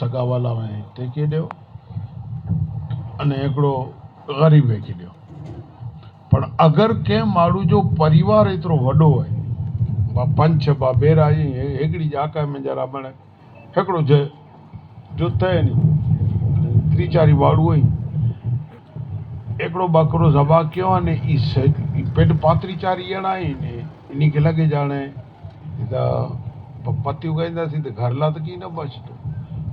सगावाला में टेके ॾियो अने हिकिड़ो ग़रीबे खे ॾियो। पर अगरि कंहिं माण्हू जो परिवार एतिरो वॾो आहे, पंज छह भेरा हिकिड़ी जाका में जरा बणे हिकिड़ो जो तय नी टी चारि माण्हू आहिनि, हिकिड़ो बकरो ज़बा कयो आहे ने ई पेट 35-40 ॼणा आहिनि, इन खे लॻे ॼाणे त पती उगाईंदासीं त घर लाइ त कीअं न बचंदो।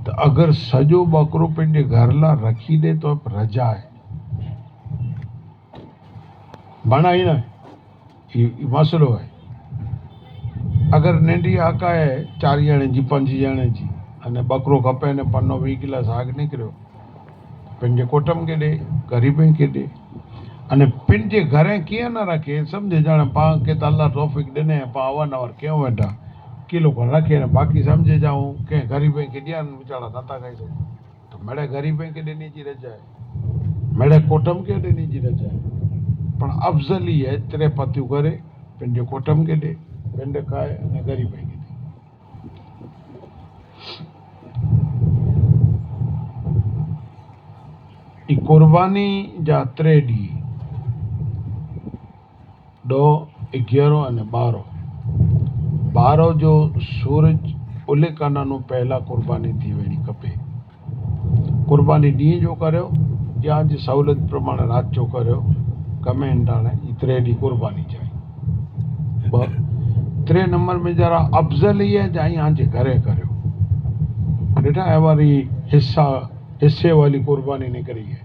त अगरि सॼो बकरो पंहिंजे घर लाइ रखी ॾे तो रजा आहे, बणा ई न ही मसइलो आहे। अगरि नंढी आका आहे 4 ॼणे जी 5 ॼणे जी अने बकरो खपे ने 15-20 किलो साग निकिरियो, पंहिंजे कुटुंब खे ॾे, ग़रीबनि खे ॾे। अने पंहिंजे घरे कीअं न रखे, सम्झे ॼाणे पाण खे त अल्लाह तौफ़ीक़ ॾिने पाण अवर नवर कयूं वेठा किलो खनि रखे न बाक़ी सम्झे जाऊं कंहिं ग़रीबनि खे ॾियनि, वीचारा नथा खाई सघनि, त मिड़े ग़रीबनि खे ॾिनी जी रजा आहे, मिड़े कुटुंब खे ॾिनी जी रजा आहे। पण अफ़ज़ल ई आहे 3 पतियूं करे पंहिंजे कुटुंब खे ॾे, पिंड खाए अने ग़रीबनि खे ॾे। ई कुर्बानी जा 3 ॾींहं 10, 11 अने 12। 12 जो सूरज उलिकण पहला कुर्बानी थी वेणी खपे। कुर्बानी ॾींहं जो करियो या जी सहूलियत प्रमाणे राति जो करियो, कमेंट हाणे ई 3 ॾींहं कुर्बानी चाहिए। 3 नंबर में जरा अफ़ज़ल ई है जाई यहाँ जे घरे करियो। ॾिठा है वारी हिस्से वाली कुर्बानी निकरी है,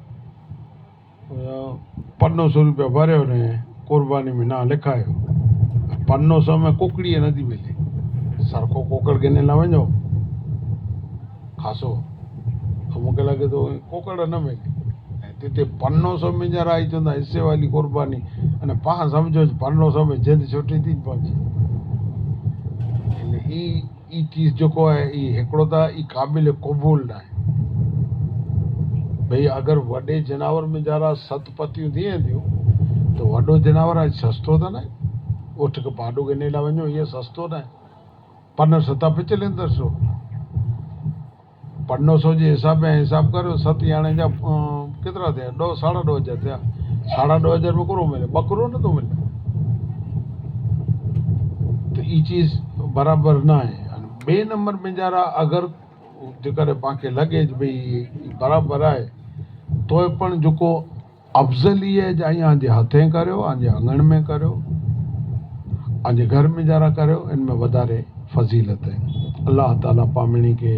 500 रुपया भरियो ने कुर्बानी में ना लिखायो, 500 में कुकड़ी नथी मिले, सरखो कोकड़ गिने न वञो खासो तो मूंखे लॻे थो कोकड़ न मिले, ऐं तिते 500 में जरा आई चवंदा हिस्से वाली कुर्बानी, अने पाण सम्झो 500 में जिद छुटी थी पहुचे। ई चीज़ जेको आहे ई हिकिड़ो त ई क़ाबिल क़बूल न आहे। भई अगरि वॾे जनावर में जरा 7 पतियूं थियनि थियूं त वॾो जनावर आहे सस्तो त न, उठ के पाॾो गिने लाइ वञो, इहो सस्तो न आहे। 5 7 पिचलंदड़ छो 500 जे हिसाब करो, 7 ॼणे जा केतिरा थिया, 2 साढा 2 हज़ार थिया, साढा 2 हज़ार में कोड़ो मिले, बकरो नथो मिले। तो ई चीज़ बराबरि न आहे। 2 नंबर में जरा अगरि जेकर पाण खे लॻे भई बराबरि आहे तो पण जेको अफ़ज़ल ई आहे जां आंजे हथे करियो, आंजे आंगण में करियो, आंजे घर में जरा करियो, इनमें वधारे फज़ीलत है। अल्लाह ताला पामिणी के